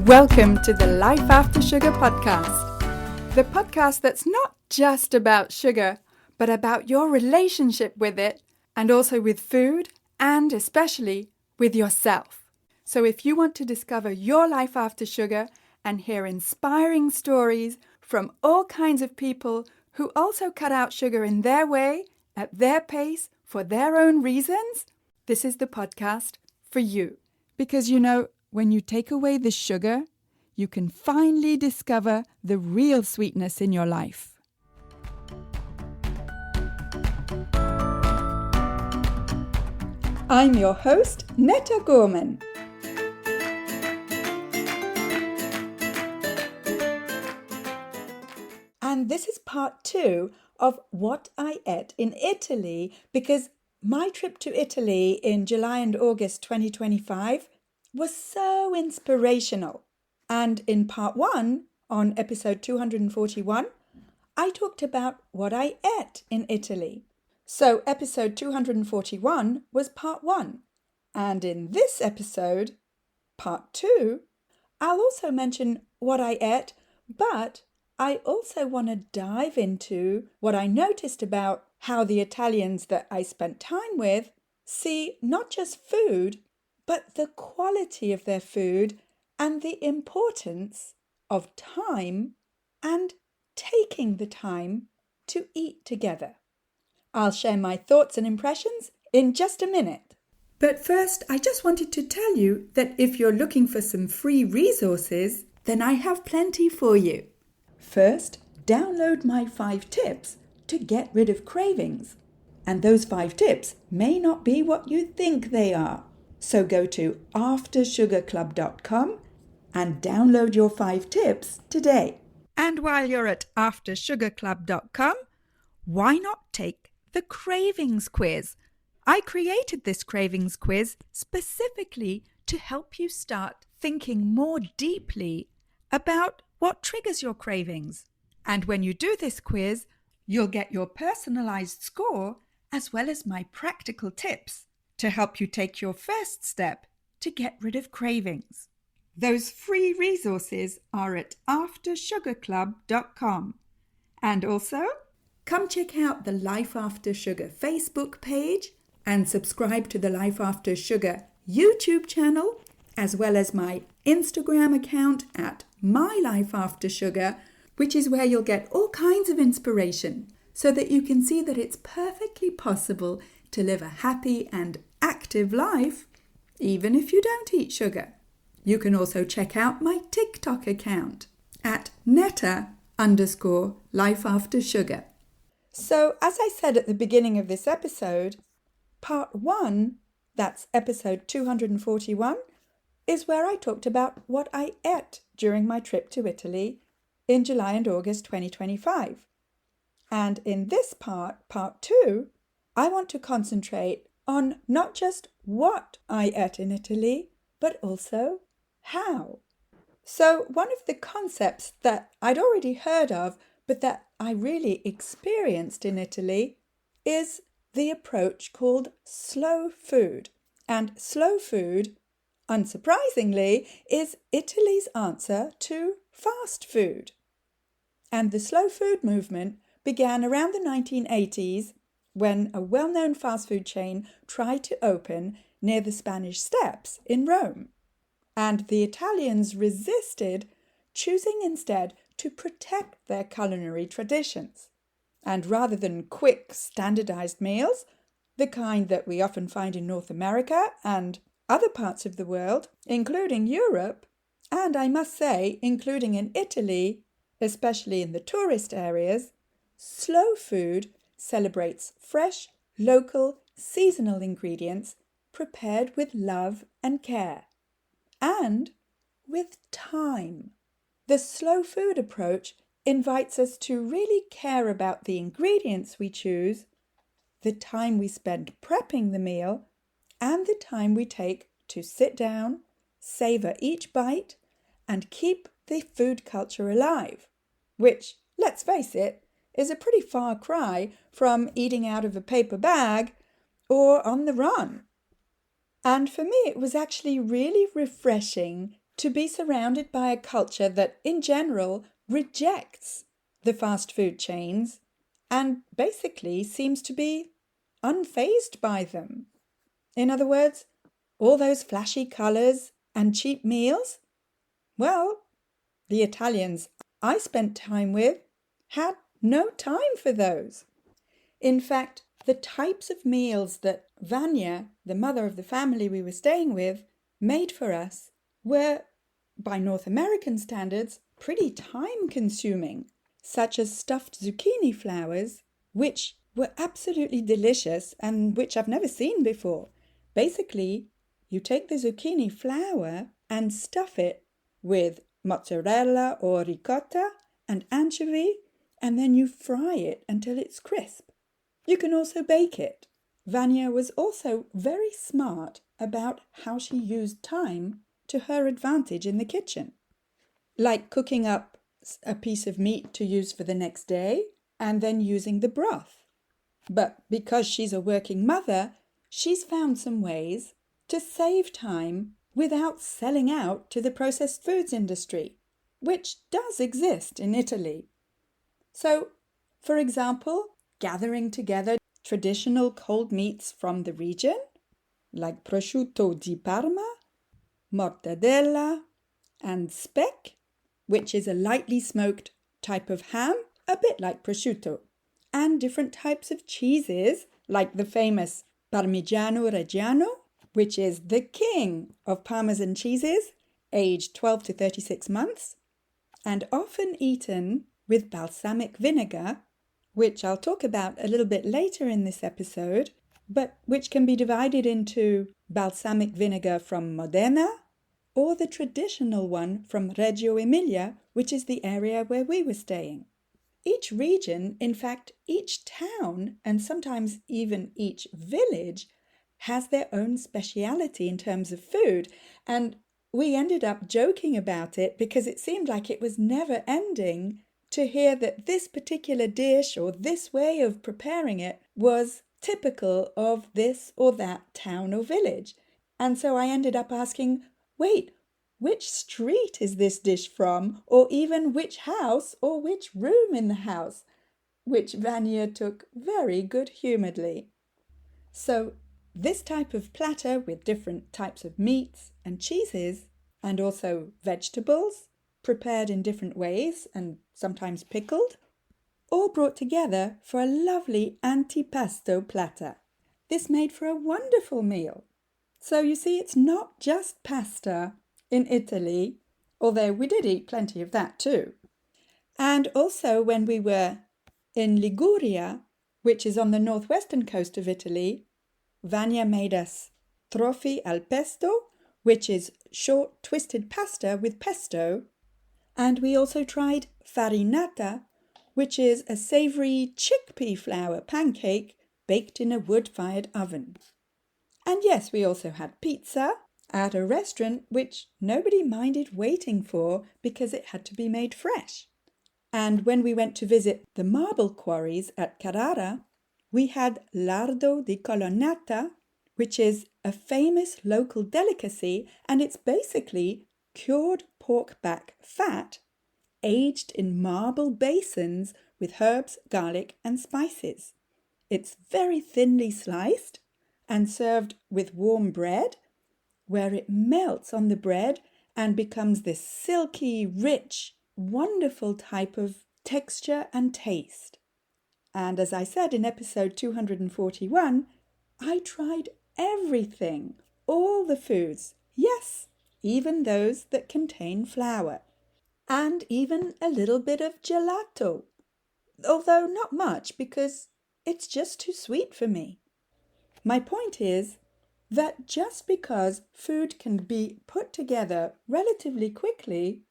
Welcome to the Life After Sugar podcast. The podcast that's not just about sugar, but about your relationship with it and also with food and especially with yourself. So if you want to discover your life after sugar and hear inspiring stories from all kinds of people who also cut out sugar in their way, at their pace, for their own reasons, this is the podcast for you. Because when you take away the sugar, you can finally discover the real sweetness in your life. I'm your host, Netta Gorman. And this is part 2 of what I ate in Italy, because my trip to Italy in July and August 2025 was so inspirational. And in part 1, on episode 241, I talked about what I ate in Italy. So episode 241 was part 1. And in this episode, part 2, I'll also mention what I ate, but I also want to dive into what I noticed about how the Italians that I spent time with see not just food, but the quality of their food and the importance of time and taking the time to eat together. I'll share my thoughts and impressions in just a minute. But first, I just wanted to tell you that if you're looking for some free resources, then I have plenty for you. First, download my 5 tips to get rid of cravings. And those 5 tips may not be what you think they are. So go to aftersugarclub.com and download your 5 tips today. And while you're at aftersugarclub.com, why not take the cravings quiz? I created this cravings quiz specifically to help you start thinking more deeply about what triggers your cravings. And when you do this quiz, you'll get your personalized score as well as my practical tips to help you take your first step to get rid of cravings. Those free resources are at aftersugarclub.com. And also, come check out the Life After Sugar Facebook page and subscribe to the Life After Sugar YouTube channel, as well as my Instagram account at My Life After Sugar, which is where you'll get all kinds of inspiration so that you can see that it's perfectly possible to live a happy and active life, even if you don't eat sugar. You can also check out my TikTok account at Netta_lifeaftersugar. So, as I said at the beginning of this episode, part 1, that's episode 241, is where I talked about what I ate during my trip to Italy in July and August 2025. And in this part 2, I want to concentrate on not just what I ate in Italy, but also how. So one of the concepts that I'd already heard of, but that I really experienced in Italy, is the approach called slow food. And slow food, unsurprisingly, is Italy's answer to fast food. And the slow food movement began around the 1980s when a well-known fast food chain tried to open near the Spanish Steps in Rome. And the Italians resisted, choosing instead to protect their culinary traditions. And rather than quick, standardized meals, the kind that we often find in North America and other parts of the world, including Europe, and I must say, including in Italy, especially in the tourist areas, slow food celebrates fresh, local, seasonal ingredients prepared with love and care. And with time. The slow food approach invites us to really care about the ingredients we choose, the time we spend prepping the meal, and the time we take to sit down, savor each bite, and keep the food culture alive, which, let's face it, is a pretty far cry from eating out of a paper bag or on the run. And for me, it was actually really refreshing to be surrounded by a culture that, in general, rejects the fast food chains and basically seems to be unfazed by them. In other words, all those flashy colours and cheap meals? Well, the Italians I spent time with had no time for those. In fact, the types of meals that Vanya, the mother of the family we were staying with, made for us were, by North American standards, pretty time-consuming, such as stuffed zucchini flowers, which were absolutely delicious and which I've never seen before. Basically, you take the zucchini flower and stuff it with mozzarella or ricotta and anchovy, and then you fry it until it's crisp. You can also bake it. Vanya was also very smart about how she used time to her advantage in the kitchen, like cooking up a piece of meat to use for the next day and then using the broth. But because she's a working mother, she's found some ways to save time without selling out to the processed foods industry, which does exist in Italy. So, for example, gathering together traditional cold meats from the region, like prosciutto di Parma, mortadella, and speck, which is a lightly smoked type of ham, a bit like prosciutto, and different types of cheeses, like the famous Parmigiano Reggiano, which is the king of Parmesan cheeses, aged 12 to 36 months, and often eaten with balsamic vinegar, which I'll talk about a little bit later in this episode, but which can be divided into balsamic vinegar from Modena or the traditional one from Reggio Emilia, which is the area where we were staying. Each region, in fact, each town, and sometimes even each village, has their own speciality in terms of food, and we ended up joking about it because it seemed like it was never ending to hear that this particular dish or this way of preparing it was typical of this or that town or village. And so I ended up asking, wait, which street is this dish from? Or even which house or which room in the house? Which Vanya took very good-humouredly. So this type of platter with different types of meats and cheeses and also vegetables prepared in different ways and sometimes pickled, all brought together for a lovely antipasto platter. This made for a wonderful meal. So you see, it's not just pasta in Italy, although we did eat plenty of that too. And also when we were in Liguria, which is on the northwestern coast of Italy, Vanya made us trofi al pesto, which is short twisted pasta with pesto, and we also tried farinata, which is a savoury chickpea flour pancake baked in a wood-fired oven. And yes, we also had pizza at a restaurant which nobody minded waiting for because it had to be made fresh. And when we went to visit the marble quarries at Carrara, we had lardo di colonnata, which is a famous local delicacy, and it's basically cured pork back fat aged in marble basins with herbs, garlic and spices. It's very thinly sliced and served with warm bread, where it melts on the bread and becomes this silky, rich, wonderful type of texture and taste. And as I said in episode 241, I tried everything, all the foods, yes, even those that contain flour, and even a little bit of gelato, although not much because it's just too sweet for me. My point is that just because food can be put together relatively quickly,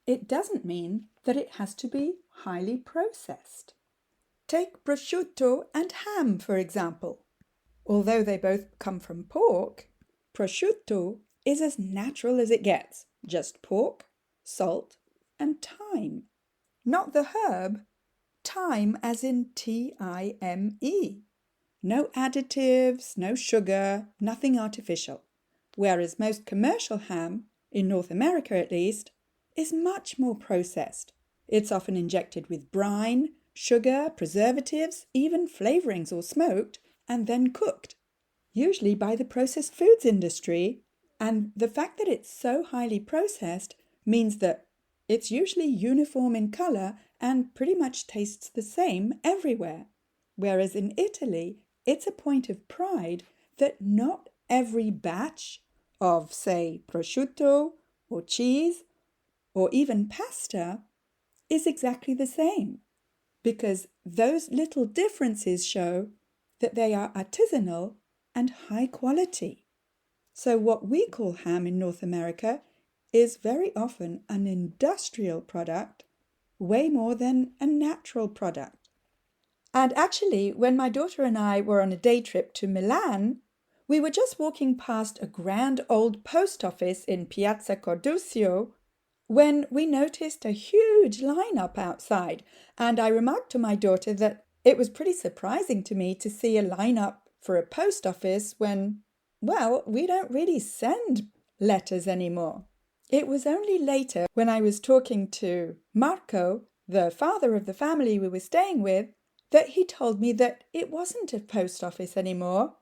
it doesn't mean that it has to be highly processed. Take prosciutto and ham, for example. Although they both come from pork, prosciutto is as natural as it gets, just pork, salt, and thyme. Not the herb, thyme as in T-I-M-E. No additives, no sugar, nothing artificial. Whereas most commercial ham in North America at least, is much more processed. It's often injected with brine, sugar, preservatives, even flavorings or smoked, and then cooked, usually by the processed foods industry. And the fact that it's so highly processed means that it's usually uniform in color and pretty much tastes the same everywhere. Whereas in Italy, it's a point of pride that not every batch of, say, prosciutto or cheese or even pasta is exactly the same, because those little differences show that they are artisanal and high quality. So what we call ham in North America is very often an industrial product, way more than a natural product. And actually, when my daughter and I were on a day trip to Milan, we were just walking past a grand old post office in Piazza Cordusio when we noticed a huge lineup outside. And I remarked to my daughter that it was pretty surprising to me to see a lineup for a post office when, well, we don't really send letters anymore. It was only later, when I was talking to Marco, the father of the family we were staying with, that he told me that it wasn't a post office anymore.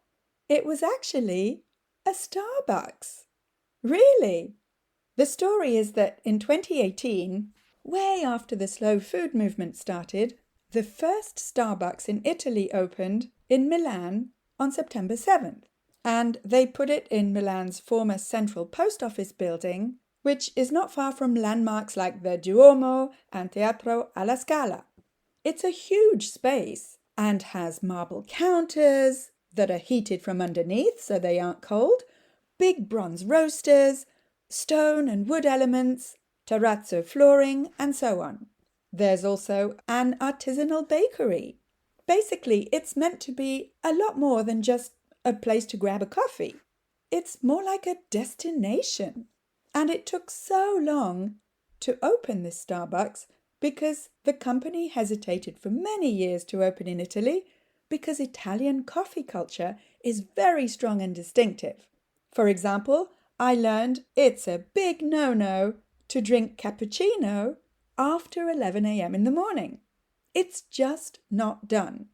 It was actually a Starbucks. Really? The story is that in 2018, way after the slow food movement started, the first Starbucks in Italy opened in Milan on September 7th. And they put it in Milan's former central post office building, which is not far from landmarks like the Duomo and Teatro alla Scala. It's a huge space and has marble counters that are heated from underneath so they aren't cold, big bronze roasters, stone and wood elements, terrazzo flooring, and so on. There's also an artisanal bakery. Basically, it's meant to be a lot more than just a place to grab a coffee. It's more like a destination. And it took so long to open this Starbucks because the company hesitated for many years to open in Italy because Italian coffee culture is very strong and distinctive. For example, I learned it's a big no-no to drink cappuccino after 11 a.m. in the morning. It's just not done.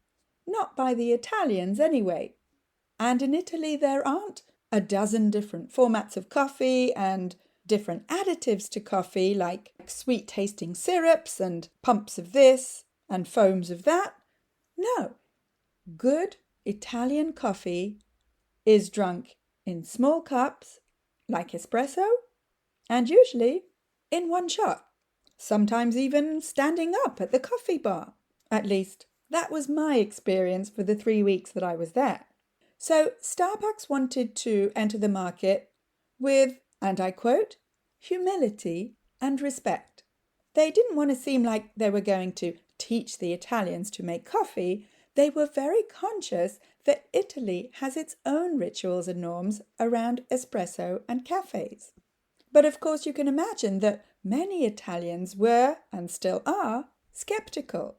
Not by the Italians anyway. And in Italy there aren't a dozen different formats of coffee and different additives to coffee like sweet tasting syrups and pumps of this and foams of that. No, good Italian coffee is drunk in small cups like espresso and usually in one shot, sometimes even standing up at the coffee bar. At least that was my experience for the 3 weeks that I was there. So Starbucks wanted to enter the market with, and I quote, humility and respect. They didn't want to seem like they were going to teach the Italians to make coffee. They were very conscious that Italy has its own rituals and norms around espresso and cafes. But of course you can imagine that many Italians were, and still are, skeptical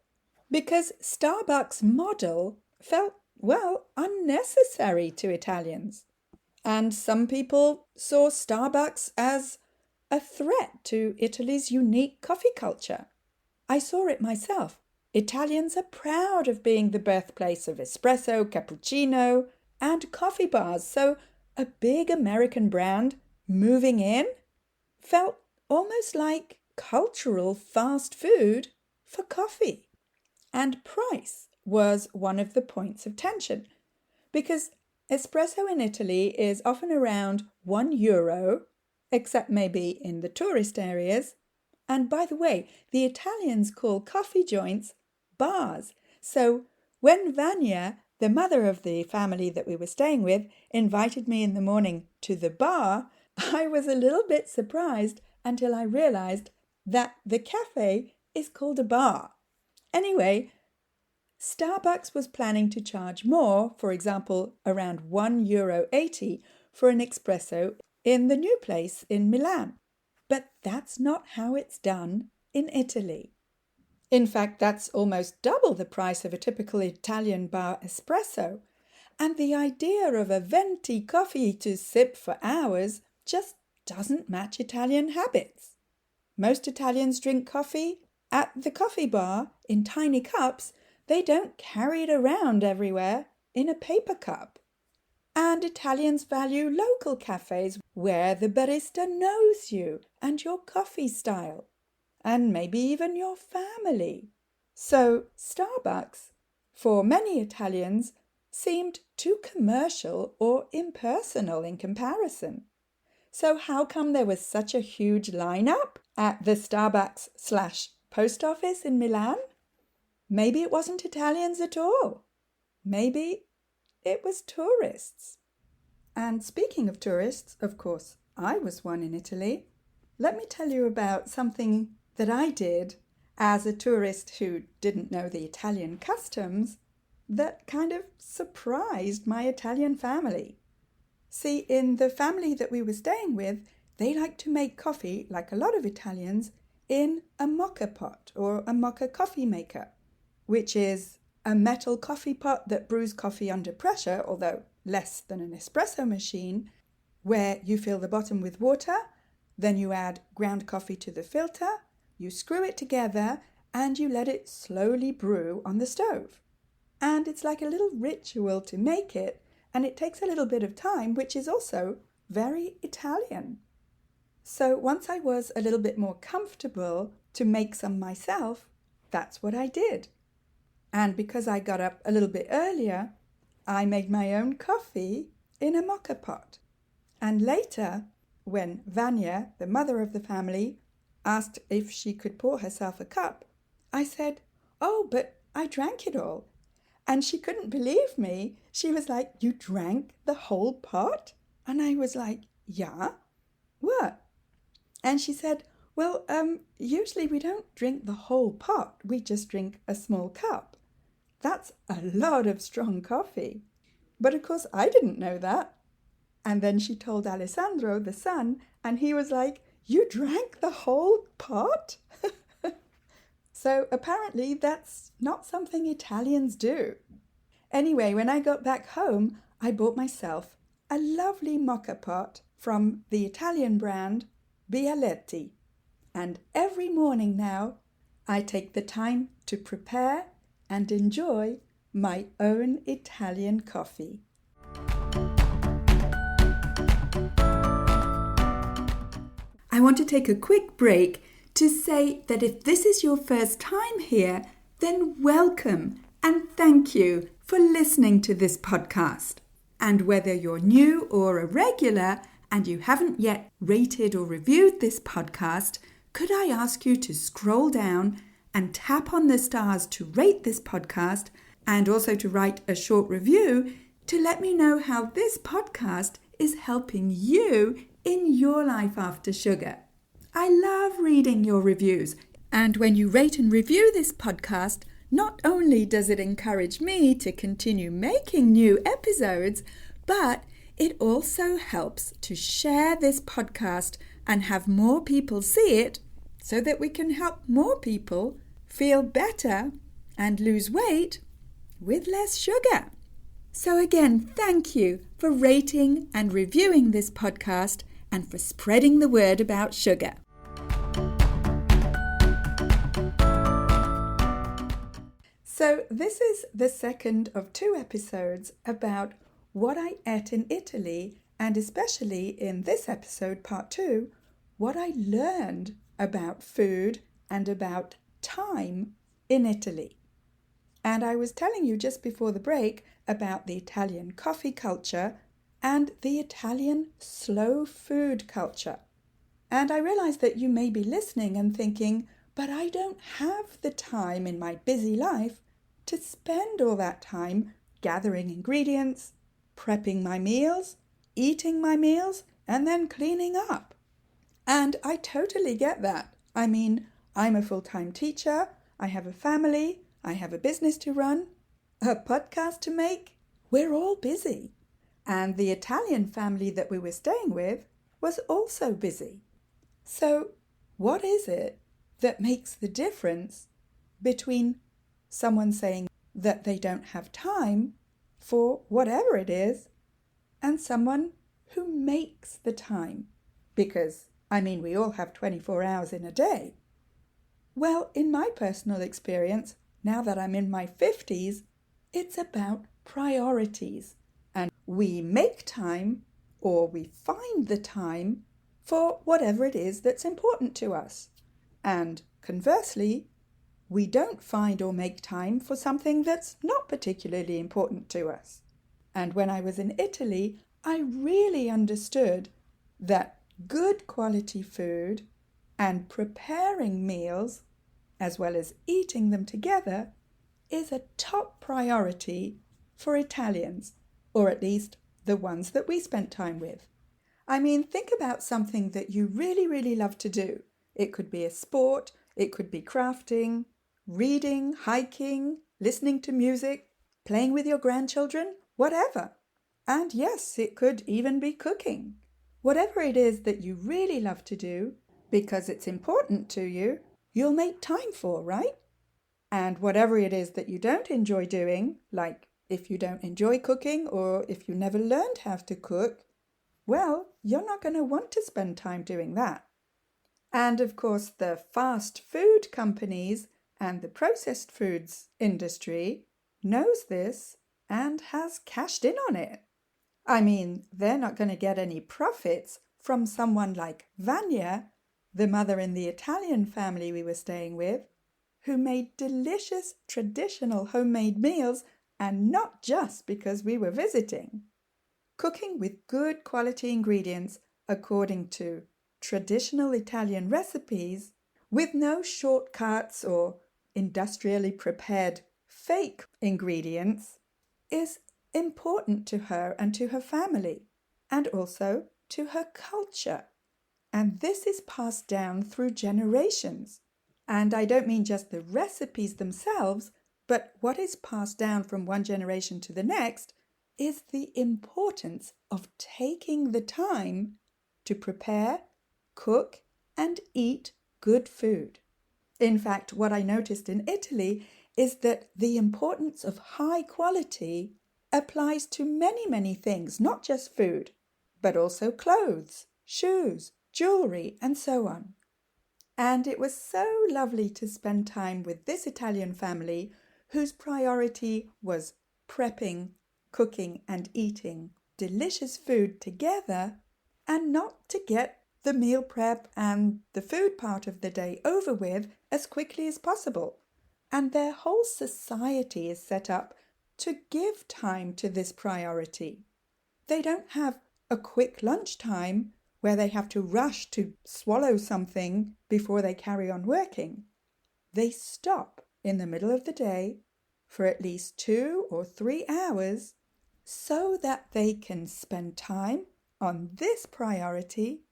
because Starbucks' model felt, well, unnecessary to Italians. And some people saw Starbucks as a threat to Italy's unique coffee culture. I saw it myself. Italians are proud of being the birthplace of espresso, cappuccino, and coffee bars, so a big American brand moving in felt almost like cultural fast food for coffee. And price was one of the points of tension, because espresso in Italy is often around €1, except maybe in the tourist areas. And by the way, the Italians call coffee joints bars. So when Vanya, the mother of the family that we were staying with, invited me in the morning to the bar, I was a little bit surprised until I realized that the cafe is called a bar. Anyway, Starbucks was planning to charge more, for example, around €1.80 for an espresso in the new place in Milan. But that's not how it's done in Italy. In fact, that's almost double the price of a typical Italian bar espresso. And the idea of a venti coffee to sip for hours just doesn't match Italian habits. Most Italians drink coffee at the coffee bar in tiny cups. They don't carry it around everywhere in a paper cup. And Italians value local cafes where the barista knows you and your coffee style, and maybe even your family. So Starbucks, for many Italians, seemed too commercial or impersonal in comparison. So how come there was such a huge lineup at the Starbucks/post office in Milan? Maybe it wasn't Italians at all. Maybe it was tourists. And speaking of tourists, of course, I was one in Italy. Let me tell you about something that I did as a tourist who didn't know the Italian customs that kind of surprised my Italian family. See, in the family that we were staying with, they like to make coffee, like a lot of Italians, in a moka pot or a moka coffee maker, which is a metal coffee pot that brews coffee under pressure, although less than an espresso machine, where you fill the bottom with water, then you add ground coffee to the filter, you screw it together, and you let it slowly brew on the stove. And it's like a little ritual to make it, and it takes a little bit of time, which is also very Italian. So once I was a little bit more comfortable to make some myself, that's what I did. And because I got up a little bit earlier, I made my own coffee in a moka pot. And later, when Vanya, the mother of the family, asked if she could pour herself a cup, I said, "Oh, but I drank it all." And she couldn't believe me. She was like, "You drank the whole pot?" And I was like, "Yeah, what?" And she said, "Well, usually we don't drink the whole pot. We just drink a small cup. That's a lot of strong coffee." But of course, I didn't know that. And then she told Alessandro, the son, and he was like, "You drank the whole pot?" So apparently that's not something Italians do. Anyway, when I got back home, I bought myself a lovely moka pot from the Italian brand Bialetti. And every morning now, I take the time to prepare and enjoy my own Italian coffee. I want to take a quick break to say that if this is your first time here, then welcome and thank you for listening to this podcast. And whether you're new or a regular and you haven't yet rated or reviewed this podcast, could I ask you to scroll down and tap on the stars to rate this podcast and also to write a short review to let me know how this podcast is helping you in your life after sugar. I love reading your reviews, and when you rate and review this podcast, not only does it encourage me to continue making new episodes, but it also helps to share this podcast and have more people see it so that we can help more people feel better and lose weight with less sugar. So again, thank you for rating and reviewing this podcast and for spreading the word about sugar. So this is the second of 2 episodes about what I ate in Italy, and especially in this episode, part 2, what I learned about food and about time in Italy. And I was telling you just before the break about the Italian coffee culture and the Italian slow food culture. And I realized that you may be listening and thinking, but I don't have the time in my busy life to spend all that time gathering ingredients, prepping my meals, eating my meals, and then cleaning up. And I totally get that. I mean, I'm a full-time teacher, I have a family, I have a business to run, a podcast to make. We're all busy. And the Italian family that we were staying with was also busy. So what is it that makes the difference between someone saying that they don't have time for whatever it is and someone who makes the time because, we all have 24 hours in a day. Well, in my personal experience, now that I'm in my 50s, it's about priorities. And we make time, or we find the time, for whatever it is that's important to us. And conversely, we don't find or make time for something that's not particularly important to us. And when I was in Italy, I really understood that good quality food and preparing meals, as well as eating them together, is a top priority for Italians, or at least the ones that we spent time with. Think about something that you really, really love to do. It could be a sport, it could be crafting, reading, hiking, listening to music, playing with your grandchildren, whatever. And yes, it could even be cooking. Whatever it is that you really love to do, because it's important to you, you'll make time for, right? And whatever it is that you don't enjoy doing, like if you don't enjoy cooking or if you never learned how to cook, well, you're not going to want to spend time doing that. And of course, the fast food companies and the processed foods industry knows this and has cashed in on it. They're not going to get any profits from someone like Vanya, the mother in the Italian family we were staying with, who made delicious traditional homemade meals, and not just because we were visiting. Cooking with good quality ingredients according to traditional Italian recipes, with no shortcuts or industrially prepared fake ingredients, is important to her and to her family, and also to her culture. And this is passed down through generations. And I don't mean just the recipes themselves, but what is passed down from one generation to the next is the importance of taking the time to prepare, cook, and eat good food. In fact, what I noticed in Italy is that the importance of high quality applies to many, many things, not just food, but also clothes, shoes, jewelry, and so on. And it was so lovely to spend time with this Italian family whose priority was prepping, cooking, and eating delicious food together, and not to get the meal prep and the food part of the day over with as quickly as possible. And their whole society is set up to give time to this priority. They don't have a quick lunchtime where they have to rush to swallow something before they carry on working. They stop in the middle of the day for at least 2 or 3 hours so that they can spend time on this priority,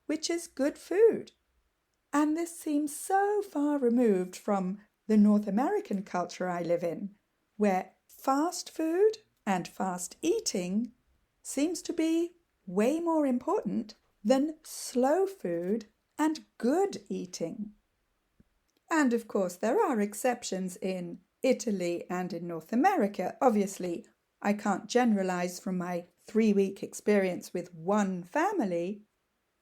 which is good food. And this seems so far removed from the North American culture I live in, where fast food and fast eating seems to be way more important than slow food and good eating. And of course, there are exceptions in Italy and in North America. Obviously, I can't generalize from my 3-week experience with one family,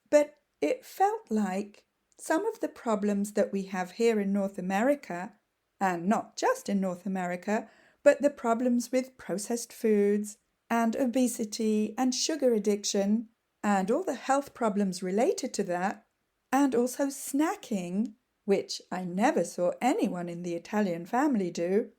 but it felt like some of the problems that we have here in North America, and not just in North America, but the problems with processed foods and obesity and sugar addiction and all the health problems related to that, and also snacking, which I never saw anyone in the Italian family do.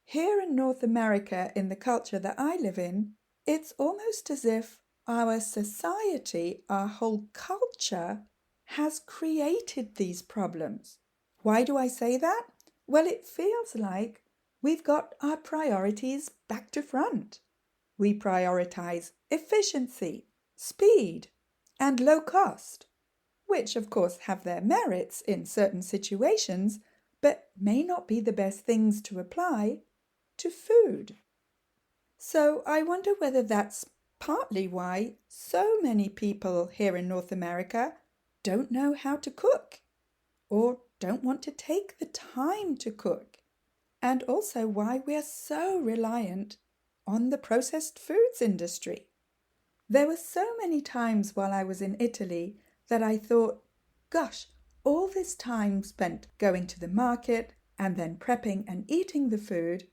Here in North America, in the culture that I live in, it's almost as if our society, our whole culture, has created these problems. Why do I say that? Well, it feels like we've got our priorities back to front. We prioritize efficiency, speed, and low cost, which of course have their merits in certain situations, but may not be the best things to apply to food. So I wonder whether that's partly why so many people here in North America don't know how to cook or don't want to take the time to cook, and also why we're so reliant on the processed foods industry. There were so many times while I was in Italy that I thought, gosh, all this time spent going to the market and then prepping and eating the food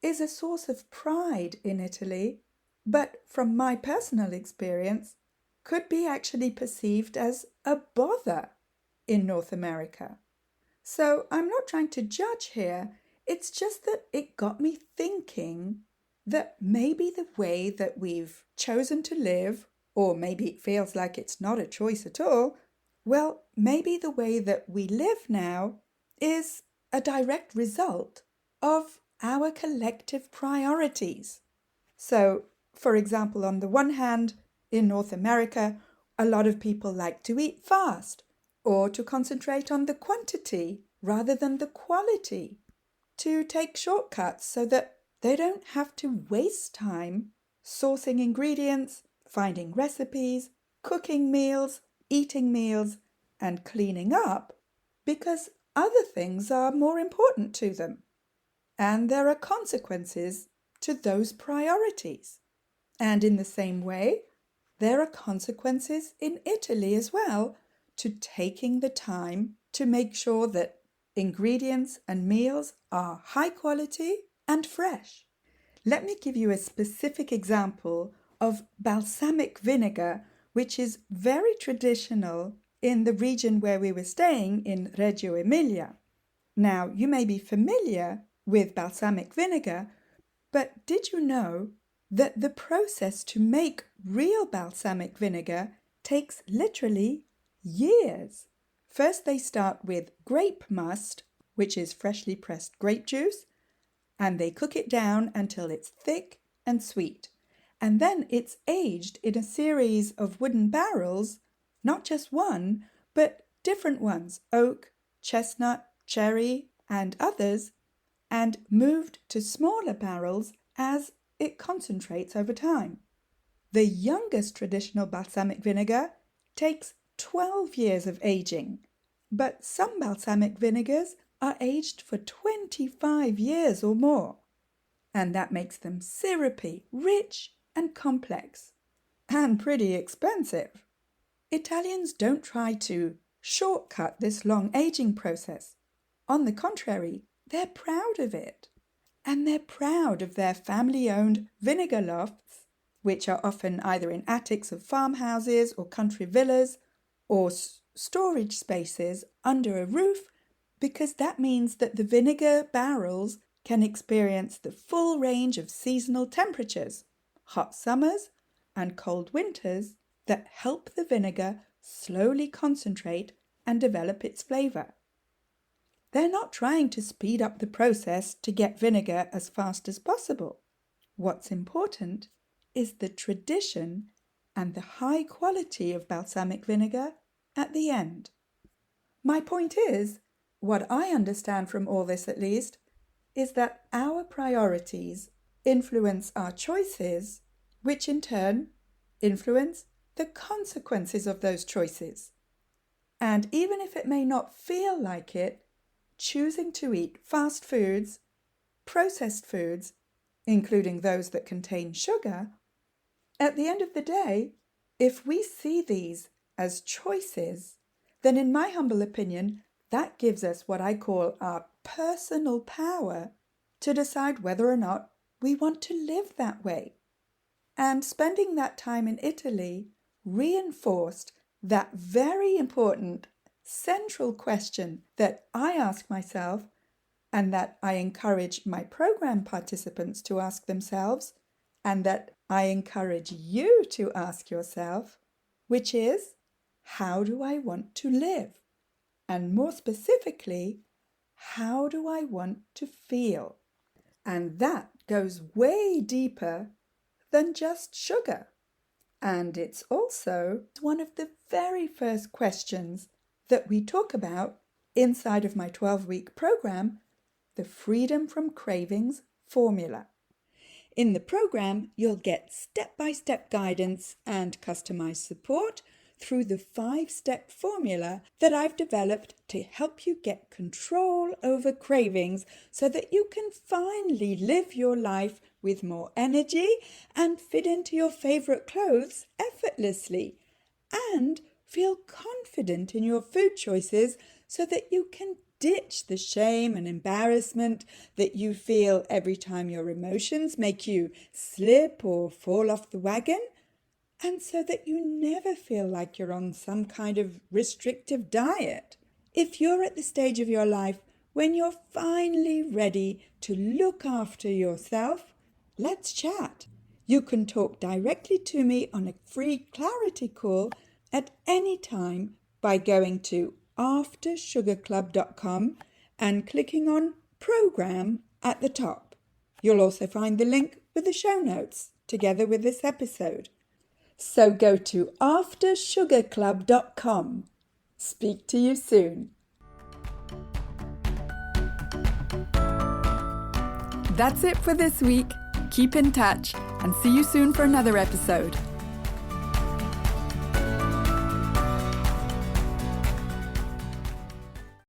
is a source of pride in Italy, but from my personal experience, could be actually perceived as a bother in North America. So I'm not trying to judge here, it's just that it got me thinking that maybe the way that we've chosen to live, or maybe it feels like it's not a choice at all, well, maybe the way that we live now is a direct result of our collective priorities. So, for example, on the one hand, in North America, a lot of people like to eat fast or to concentrate on the quantity rather than the quality, to take shortcuts so that they don't have to waste time sourcing ingredients, finding recipes, cooking meals, eating meals, and cleaning up because other things are more important to them. And there are consequences to those priorities. And in the same way, there are consequences in Italy as well to taking the time to make sure that ingredients and meals are high quality and fresh. Let me give you a specific example of balsamic vinegar, which is very traditional in the region where we were staying in Reggio Emilia. Now, you may be familiar with balsamic vinegar, but did you know that the process to make real balsamic vinegar takes literally years? First, they start with grape must, which is freshly pressed grape juice, and they cook it down until it's thick and sweet. And then it's aged in a series of wooden barrels, not just one, but different ones, oak, chestnut, cherry, and others, and moved to smaller barrels as it concentrates over time. The youngest traditional balsamic vinegar takes 12 years of aging, but some balsamic vinegars are aged for 25 years or more, and that makes them syrupy, rich, and complex, and pretty expensive. Italians don't try to shortcut this long aging process. On the contrary, they're proud of it. And they're proud of their family-owned vinegar lofts, which are often either in attics of farmhouses or country villas or storage spaces under a roof, because that means that the vinegar barrels can experience the full range of seasonal temperatures, hot summers and cold winters, that help the vinegar slowly concentrate and develop its flavour. They're not trying to speed up the process to get vinegar as fast as possible. What's important is the tradition and the high quality of balsamic vinegar at the end. My point is, what I understand from all this at least, is that our priorities influence our choices, which in turn influence the consequences of those choices. And even if it may not feel like it, choosing to eat fast foods, processed foods, including those that contain sugar, at the end of the day, if we see these as choices, then in my humble opinion, that gives us what I call our personal power to decide whether or not we want to live that way. And spending that time in Italy reinforced that very important central question that I ask myself and that I encourage my program participants to ask themselves and that I encourage you to ask yourself, which is, how do I want to live? And more specifically, how do I want to feel? And that goes way deeper than just sugar. And it's also one of the very first questions that we talk about inside of my 12-week program, the Freedom from Cravings formula. In the program, you'll get step-by-step guidance and customized support through the 5-step formula that I've developed to help you get control over cravings so that you can finally live your life with more energy and fit into your favorite clothes effortlessly, and Feel confident in your food choices so that you can ditch the shame and embarrassment that you feel every time your emotions make you slip or fall off the wagon, and so that you never feel like you're on some kind of restrictive diet. If you're at the stage of your life when you're finally ready to look after yourself, let's chat. You can talk directly to me on a free clarity call at any time by going to aftersugarclub.com and clicking on Program at the top. You'll also find the link with the show notes together with this episode. So go to aftersugarclub.com. Speak to you soon. That's it for this week. Keep in touch and see you soon for another episode.